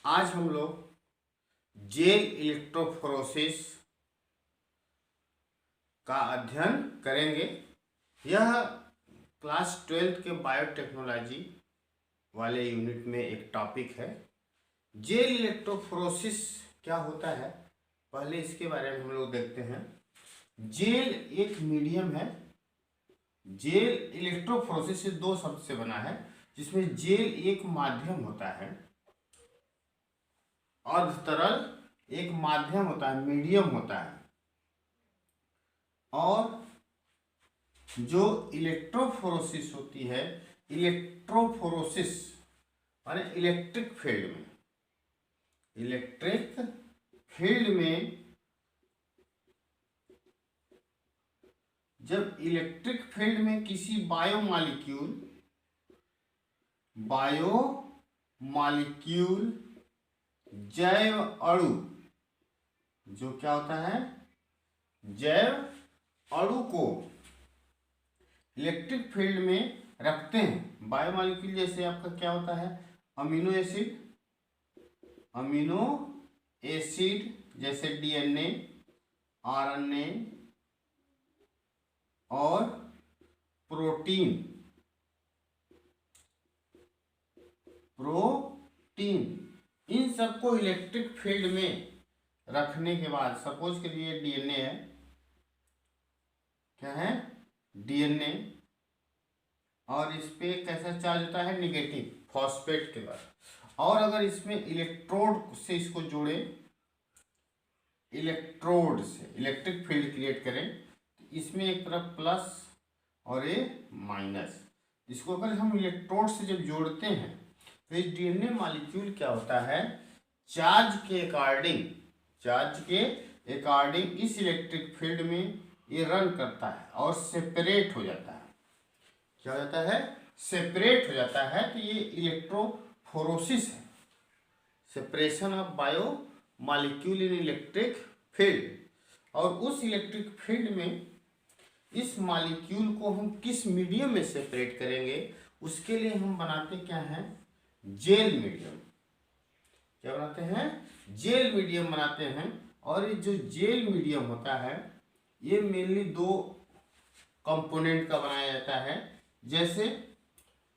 आज हम लोग जेल इलेक्ट्रोफोरेसिस का अध्ययन करेंगे। यह क्लास 12 के बायोटेक्नोलॉजी वाले यूनिट में एक टॉपिक है। जेल इलेक्ट्रोफोरेसिस क्या होता है, पहले इसके बारे में हम लोग देखते हैं। जेल एक मीडियम है। जेल इलेक्ट्रोफोरेसिस से दो शब्द से बना है, जिसमें जेल एक माध्यम होता है, अर्ध तरल एक माध्यम होता है, मीडियम होता है, और जो इलेक्ट्रोफोरेसिस होती है, इलेक्ट्रोफोरेसिस माने इलेक्ट्रिक फील्ड में जब इलेक्ट्रिक फील्ड में किसी बायोमॉलिक्यूल जैव अणु, जो क्या होता है, जैव अणु को इलेक्ट्रिक फील्ड में रखते हैं। बायोमॉलिक्यूल जैसे आपका क्या होता है, अमीनो एसिड जैसे डीएनए, आरएनए और प्रोटीन इन सबको इलेक्ट्रिक फील्ड में रखने के बाद, सपोज करिए डीएनए है, क्या है, डीएनए, और इस पे कैसा चार्ज होता है, निगेटिव, फॉस्फेट के बाद। और अगर इसमें इलेक्ट्रोड से इसको जोड़े, इलेक्ट्रोड से इलेक्ट्रिक फील्ड क्रिएट करें, तो इसमें एक तरफ प्लस और एक माइनस। इसको अगर हम इलेक्ट्रोड से जब जोड़ते हैं तो इस डीएनए मॉलिक्यूल क्या होता है, चार्ज के अकॉर्डिंग इस इलेक्ट्रिक फील्ड में ये रन करता है और सेपरेट हो जाता है। क्या हो जाता है, सेपरेट हो जाता है। तो ये इलेक्ट्रोफोरेसिस है, separation of bio molecule in electric field. और उस इलेक्ट्रिक फील्ड में इस मॉलिक्यूल को हम किस मीडियम में सेपरेट करेंगे, उसके लिए हम बनाते क्या हैं, जेल मीडियम। क्या बनाते हैं, जेल मीडियम बनाते हैं। और ये जो जेल मीडियम होता है, ये मेनली दो कंपोनेंट का बनाया जाता है, जैसे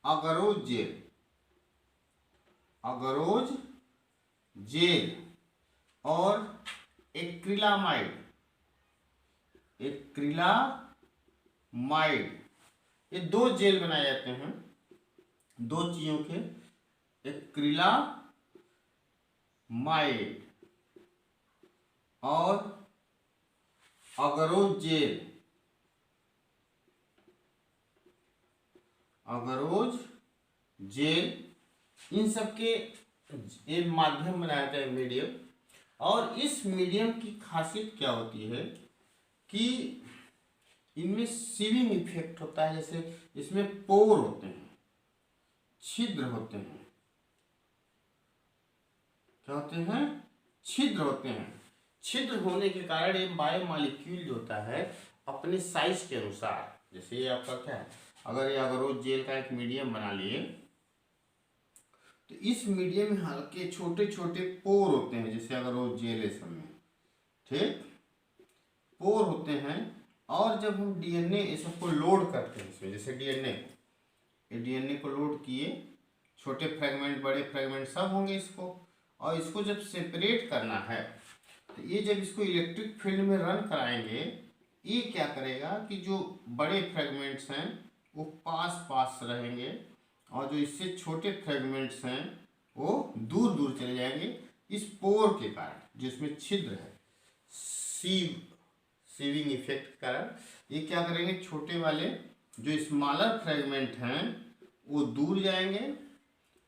अगरोज जेल और एक्रिलामाइड, ये दो जेल बनाए जाते हैं, दो चीजों के, एक्रिलामाइड और अगरोज जेल, इन सबके एक माध्यम बनाया जाता है, मीडियम। और इस मीडियम की खासियत क्या होती है कि इनमें सीविंग इफेक्ट होता है। जैसे इसमें पोर होते हैं, छिद्र होते हैं, क्या होते हैं, छिद्र होते हैं। छिद्र होने के कारण ये बायोमॉलिक्यूल जो होता है अपने साइज के अनुसार, जैसे ये आपका क्या है, अगर ये अगरोज जेल का एक मीडियम बना लिए, तो इस मीडियम में हल्के छोटे छोटे पोर होते हैं, जैसे अगरोज जेल है सब में, ठीक, पोर होते हैं। और जब हम डीएनए ये सबको लोड करते हैं इसमें, जैसे डीएनए को लोड किए, छोटे फ्रेगमेंट बड़े फ्रेगमेंट सब होंगे इसको, और इसको जब सेपरेट करना है, तो ये जब इसको इलेक्ट्रिक फील्ड में रन कराएंगे, ये क्या करेगा कि जो बड़े फ्रेगमेंट्स हैं वो पास रहेंगे, और जो इससे छोटे फ्रेगमेंट्स हैं वो दूर दूर चले जाएंगे, इस पोर के कारण, जिसमें छिद्र है, सीविंग इफेक्ट के कारण। ये क्या करेंगे, छोटे वाले जो स्मॉलर फ्रेगमेंट हैं वो दूर जाएंगे,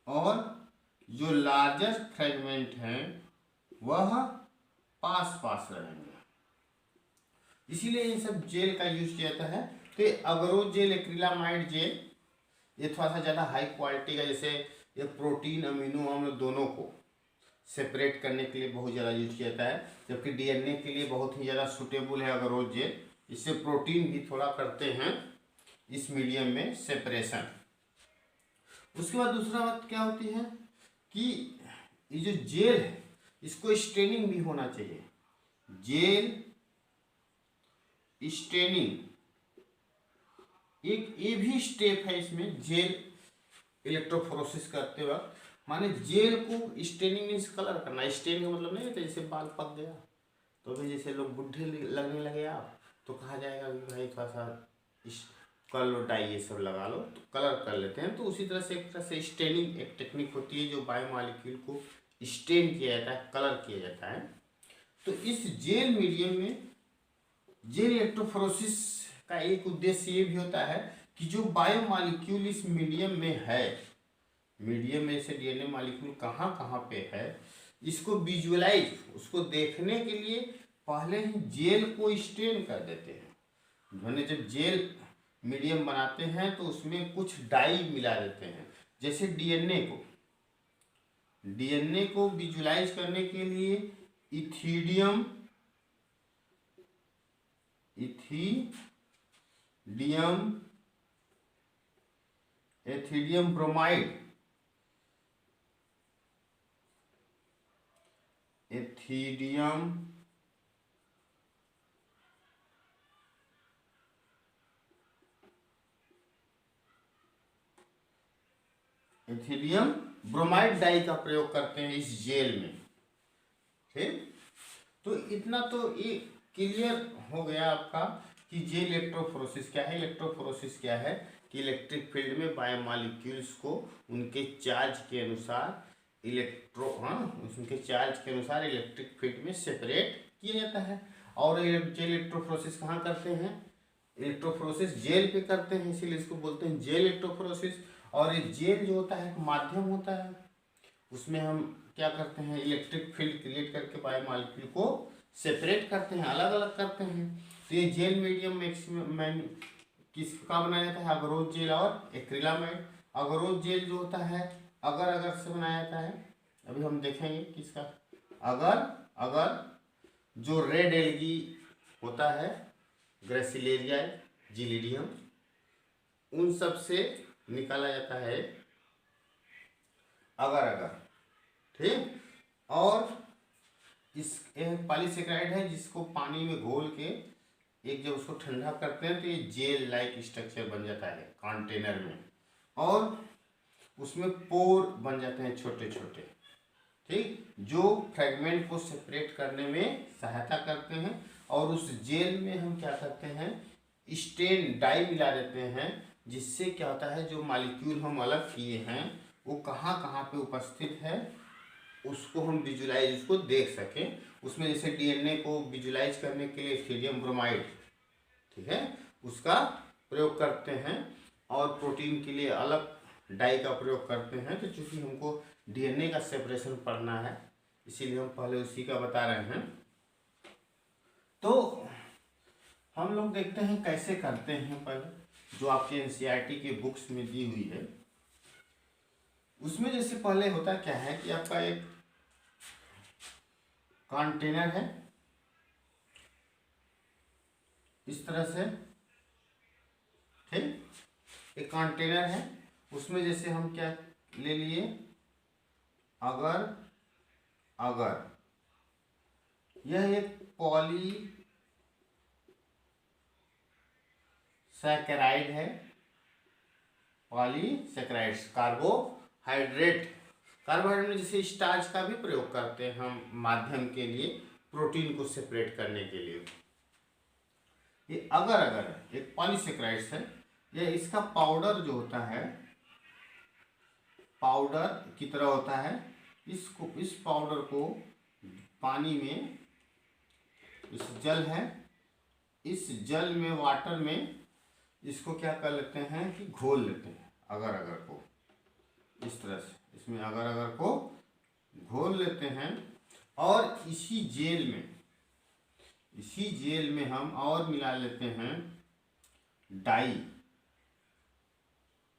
और जो लार्जर फ्रेगमेंट हैं वह पास रहेंगे। इसीलिए इन सब जेल का यूज किया जाता है। तो ये अगरोज जेल, एक्रिलामाइड जेल, ये थोड़ा सा ज़्यादा हाई क्वालिटी का, जैसे ये प्रोटीन अमीनो अम्ल दोनों को सेपरेट करने के लिए बहुत ज़्यादा यूज किया जाता है, जबकि डीएनए के लिए बहुत ही ज़्यादा सूटेबल है अगरोज जेल। इससे प्रोटीन भी थोड़ा करते हैं इस मीडियम में सेपरेशन। उसके बाद दूसरा बात क्या होती है कि ये जो जेल है इसको स्टेनिंग भी होना चाहिए। जेल स्टेनिंग एक ये भी स्टेप है इसमें, जेल इलेक्ट्रोफोरेसिस करते वक्त। माने जेल को स्टेनिंग मीन्स कलर करना। स्टेन का मतलब नहीं होता जैसे बाल पक गया तो भी जैसे लोग बुढ़े लगने लगे आप तो कहा जाएगा कि भाई थोड़ा सा कर लो डाई ये सब लगा लो तो कलर कर लेते हैं। तो उसी तरह से एक तरह से स्टेनिंग एक टेक्निक होती है जो बायोमॉलिक्यूल को स्टेन किया जाता है, कलर किया जाता है। तो इस जेल मीडियम में जेल इलेक्ट्रोफोरेसिस का एक उद्देश्य ये भी होता है कि जो बायोमॉलिक्यूल इस मीडियम में है, मीडियम में से डीएनए मॉलिक्यूल कहाँ कहाँ पे है इसको विजुअलाइज, उसको देखने के लिए पहले ही जेल को स्टेन कर देते हैं। मैंने जब जेल मीडियम बनाते हैं तो उसमें कुछ डाई मिला देते हैं। जैसे डीएनए को विजुअलाइज करने के लिए ethidium bromide ethidium bromide dye का प्रयोग करते हैं इस जेल में। ठीक, तो इतना तो ये क्लियर हो गया आपका कि जेल इलेक्ट्रोफोरेसिस क्या है। इलेक्ट्रोफोरेसिस क्या है कि इलेक्ट्रिक फील्ड में बायोमॉलिक्यूल्स को उनके चार्ज के अनुसार उनके चार्ज के अनुसार इलेक्ट्रिक फील्ड में सेपरेट किया जाता है। और जेल इलेक्ट्रोफोरेसिस कहाँ करते हैं, इलेक्ट्रोफोरेसिस जेल पे करते हैं, इसीलिए इसको बोलते हैं जेल इलेक्ट्रोफोरेसिस। और ये जेल जो होता है एक माध्यम होता है, उसमें हम क्या करते हैं इलेक्ट्रिक फील्ड क्रिएट करके बायोमॉलिक्यूल को सेपरेट करते हैं, अलग अलग करते हैं। तो ये जेल मीडियम मैक्सिमम किसका बनाया जाता है, अगरोज जेल और एक्रिलामाइड। अगरोज जेल जो होता है अगर अगर से बनाया जाता है, अभी हम देखेंगे किसका। अगर जो रेड एल्गी होता है ग्रेसिलेरिया जिलिडियम उन सब से निकाला जाता है अगर ठीक। और इस पॉलीसेकेराइड है जिसको पानी में घोल के एक जब उसको ठंडा करते हैं तो ये जेल लाइक स्ट्रक्चर बन जाता है कंटेनर में, और उसमें पोर बन जाते हैं छोटे छोटे, ठीक, जो फ्रेगमेंट को सेपरेट करने में सहायता करते हैं। और उस जेल में हम क्या करते हैं स्टेन डाई मिला देते हैं, जिससे क्या होता है जो मॉलिक्यूल हम अलग किए हैं वो कहाँ कहाँ पे उपस्थित है उसको हम विजुलाइज उसको देख सकें। उसमें जैसे डीएनए को विजुलाइज करने के लिए इथिडियम ब्रोमाइड, ठीक है, उसका प्रयोग करते हैं। और प्रोटीन के लिए अलग डाई का प्रयोग करते हैं। तो चूंकि हमको डीएनए का सेपरेशन पढ़ना है इसीलिए हम पहले उसी का बता रहे हैं। तो हम लोग देखते हैं कैसे करते हैं। पहले जो आपके एनसीईआरटी के बुक्स में दी हुई है उसमें जैसे पहले होता क्या है कि आपका एक कंटेनर है इस तरह से, ठीक, एक कंटेनर है उसमें जैसे हम क्या ले लिए अगर यह एक पॉलीसैकेराइड है, पॉलीसैकेराइड्स कार्बोहाइड्रेट में जैसे स्टार्च का भी प्रयोग करते हैं हम माध्यम के लिए प्रोटीन को सेपरेट करने के लिए। ये अगर एक पॉलीसैकेराइड्स है, ये इसका पाउडर जो होता है पाउडर की तरह होता है। इस पाउडर को पानी में, इस जल है, इस जल में वाटर में इसको क्या कर लेते हैं कि घोल लेते हैं अगर को इस तरह से, इसमें अगर को घोल लेते हैं। और इसी जेल में हम और मिला लेते हैं डाई,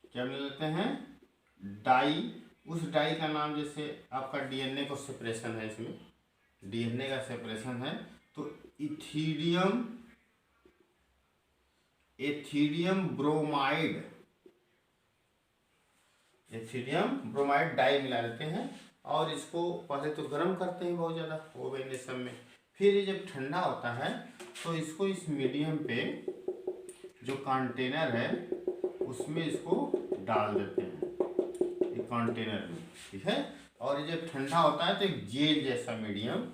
क्या मिला लेते हैं डाई। उस डाई का नाम जैसे आपका डीएनए को सेपरेशन है, इसमें डीएनए का सेपरेशन है तो एथिडियम ब्रोमाइड डाई मिला लेते हैं और इसको पहले तो गर्म करते हैं बहुत ज़्यादा ओवन ये सब में, फिर ये जब ठंडा होता है तो इसको इस मीडियम पे जो कंटेनर है उसमें इसको डाल देते हैं, एक कंटेनर में, ठीक है। और ये जब ठंडा होता है तो एक जेल जैसा मीडियम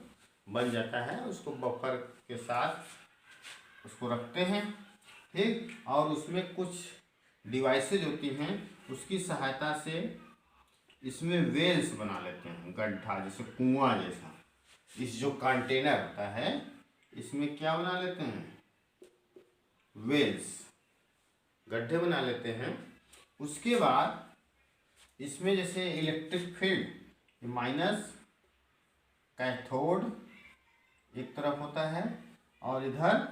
बन जाता है, उसको बफर के साथ उसको रखते हैं, ठीक। और उसमें कुछ डिवाइसेज होती हैं, उसकी सहायता से इसमें वेल्स बना लेते हैं, गड्ढा जैसे कुआं जैसा। इस जो कंटेनर होता है इसमें क्या बना लेते हैं, वेल्स, गड्ढे बना लेते हैं। उसके बाद इसमें जैसे इलेक्ट्रिक फील्ड माइनस कैथोड एक तरफ होता है और इधर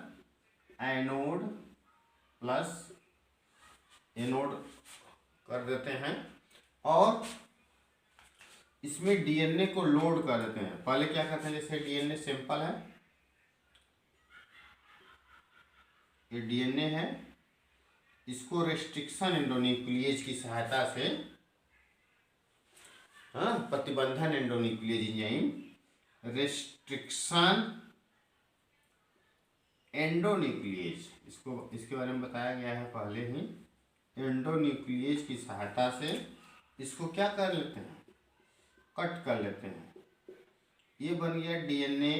एनोड प्लस एनोड कर देते हैं, और इसमें डीएनए को लोड कर देते हैं। पहले क्या करते हैं, जैसे डीएनए सैंपल है, ये डीएनए है, इसको रेस्ट्रिक्शन एंडोन्यूक्लिएज की सहायता से, हाँ, प्रतिबंधन एंडोन्यूक्लिएज एंजाइम रेस्ट्रिक्शन एंडोन्यूक्लिएज, इसको इसके बारे में बताया गया है पहले ही। एंडोन्यूक्लिएज की सहायता से इसको क्या कर लेते हैं, कट कर लेते हैं। ये बन गया डीएनए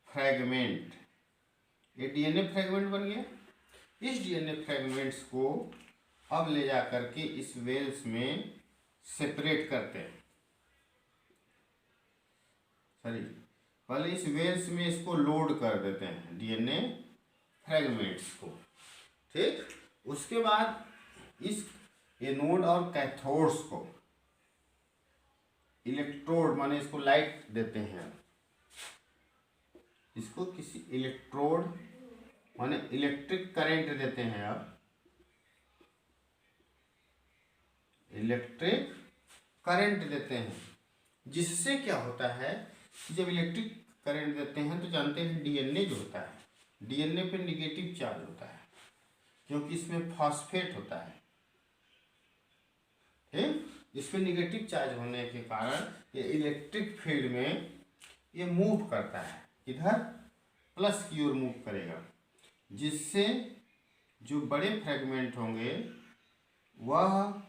फ्रैगमेंट, ये डीएनए फ्रैगमेंट बन गया। इस डीएनए फ्रैगमेंट्स को अब ले जा करके इस वेल्स में सेपरेट करते हैं, सॉरी, पहले इस वेल्स में इसको लोड कर देते हैं डीएनए फ्रैगमेंट्स को, ठीक। उसके बाद इस एनोड और कैथोड्स को इलेक्ट्रोड माने इसको लाइट देते हैं, इसको किसी इलेक्ट्रोड माने इलेक्ट्रिक करंट देते हैं। अब इलेक्ट्रिक करंट देते हैं, जिससे क्या होता है कि जब इलेक्ट्रिक करंट देते हैं तो जानते हैं डीएनए जो होता है, डीएनए पे निगेटिव चार्ज होता है क्योंकि इसमें फॉस्फेट होता है, ठीक। इस पे निगेटिव चार्ज होने के कारण ये इलेक्ट्रिक फील्ड में ये मूव करता है, इधर प्लस की ओर मूव करेगा, जिससे जो बड़े फ्रैगमेंट होंगे वह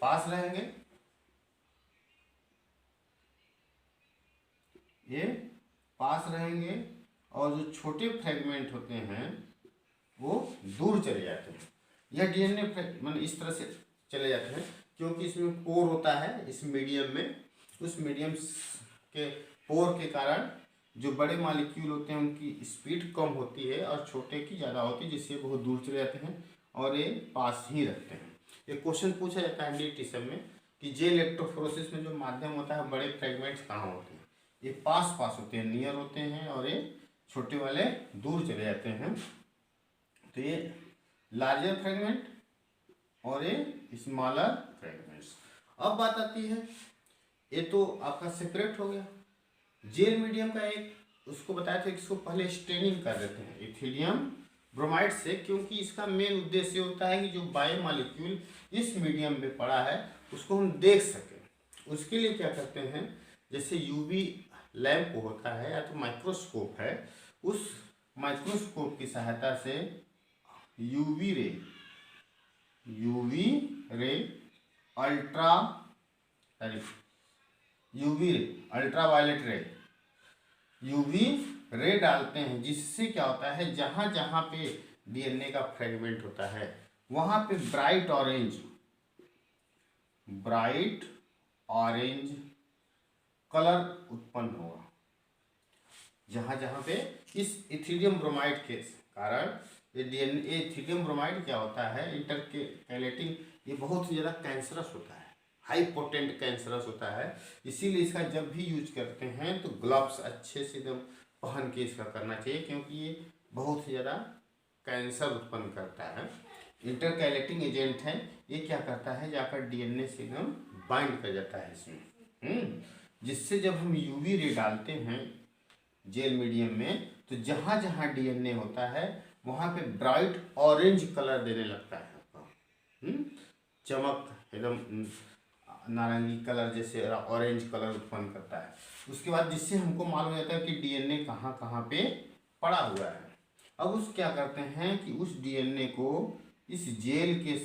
पास रहेंगे, ये पास रहेंगे, और जो छोटे फ्रैगमेंट होते हैं वो दूर चले जाते हैं। यह डीएनए मतलब इस तरह से चले जाते हैं क्योंकि इसमें पोर होता है इस मीडियम में, उस मीडियम के पोर के कारण जो बड़े मॉलिक्यूल होते हैं उनकी स्पीड कम होती है और छोटे की ज़्यादा होती है, जिससे बहुत दूर चले जाते हैं और ये पास ही रखते हैं। ये क्वेश्चन पूछा जाता है एनडीटी सब में कि जे इलेक्ट्रोफोरेसिस में जो माध्यम होता है बड़े फ्रेगमेंट्स कहाँ होते हैं, ये पास पास होते हैं, नियर होते हैं, और ये छोटे वाले दूर चले जाते हैं। तो ये लार्जर फ्रेगमेंट और ये स्मॉलर फ्रेगमेंट्स। अब बात आती है, ये तो आपका सेपरेट हो गया। जेल मीडियम का एक उसको बताया था कि इसको पहले स्टेनिंग कर देते हैं इथिलियम ब्रोमाइड से, क्योंकि इसका मेन उद्देश्य होता है कि जो बायोमॉलिक्यूल इस मीडियम में पड़ा है उसको हम देख सकें। उसके लिए क्या करते हैं, जैसे यूवी लैंप होता है या तो माइक्रोस्कोप है, उस माइक्रोस्कोप की सहायता से यूवी रे अल्ट्रावायलेट रे, यूवी रे डालते हैं, जिससे क्या होता है जहाँ जहाँ पे डीएनए का फ्रेगमेंट होता है वहाँ पे ब्राइट ऑरेंज कलर उत्पन्न होगा। जहाँ जहाँ पे इस इथिलियम ब्रोमाइड के कारण ये डीएनए, इथिलियम ब्रोमाइड क्या होता है इंटरकैलेटिंग, ये बहुत ज़्यादा कैंसरस होता है, हाई पोटेंट कैंसरस होता है, इसीलिए इसका जब भी यूज करते हैं तो ग्लव्स अच्छे से एकदम पहन के इसका करना चाहिए, क्योंकि ये बहुत ज़्यादा कैंसर उत्पन्न करता है। इंटरकैलेटिंग एजेंट है, ये क्या करता है जाकर डीएनए से एकदम बाइंड कर जाता है इसमें, जिससे जब हम यूवी रे डालते हैं जेल मीडियम में तो जहाँ जहाँ डीएनए होता है वहाँ पे ब्राइट ऑरेंज कलर देने लगता है आपका। चमक एकदम नारंगी कलर जैसे ऑरेंज कलर उत्पन्न करता है। उसके बाद जिससे हमको मालूम हो जाता है कि डीएनए कहाँ कहाँ पे पड़ा हुआ है। अब उस क्या करते हैं कि उस डीएनए को इस जेल के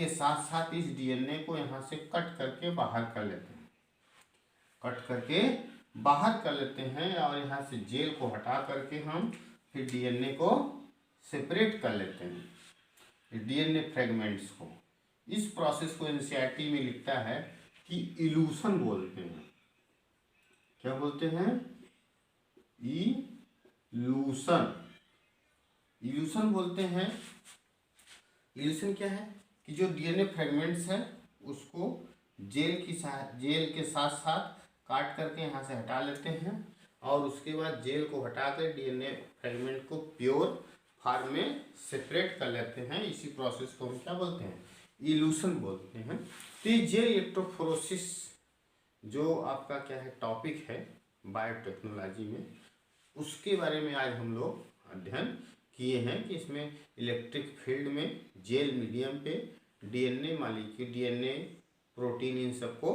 साथ साथ इस डीएनए को यहाँ से कट करके बाहर कर लेते हैं, कट करके बाहर कर लेते हैं और यहाँ से जेल को हटा करके हम फिर डीएनए को सेपरेट कर लेते हैं, डीएनए फ्रेगमेंट्स को। इस प्रोसेस को एनसीईआरटी में लिखता है कि इल्यूशन बोलते हैं। क्या बोलते हैं? इल्यूशन, इल्यूशन बोलते हैं। इल्यूशन क्या है कि जो डीएनए फ्रेगमेंट्स है उसको जेल के साथ साथ काट करके यहाँ से हटा लेते हैं और उसके बाद जेल को हटाकर डीएनए फ्रेगमेंट को प्योर फॉर्म में सेपरेट कर लेते हैं। इसी प्रोसेस को हम क्या बोलते हैं? इल्यूशन बोलते हैं। तो ये जेल इलेक्ट्रोफोरेसिस जो आपका क्या है टॉपिक है बायोटेक्नोलॉजी में, उसके बारे में आज हम लोग अध्ययन किए हैं कि इसमें इलेक्ट्रिक फील्ड में जेल मीडियम पे डीएनए मॉलिक्यूल, डीएनए प्रोटीन, इन सबको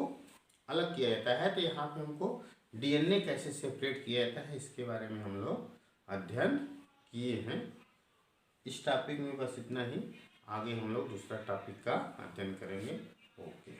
अलग किया जाता है। तो यहाँ पे हमको डीएनए कैसे सेपरेट किया जाता है इसके बारे में हम लोग अध्ययन किए हैं। इस टॉपिक में बस इतना ही, आगे हम लोग दूसरा टॉपिक का अध्ययन करेंगे। ओके।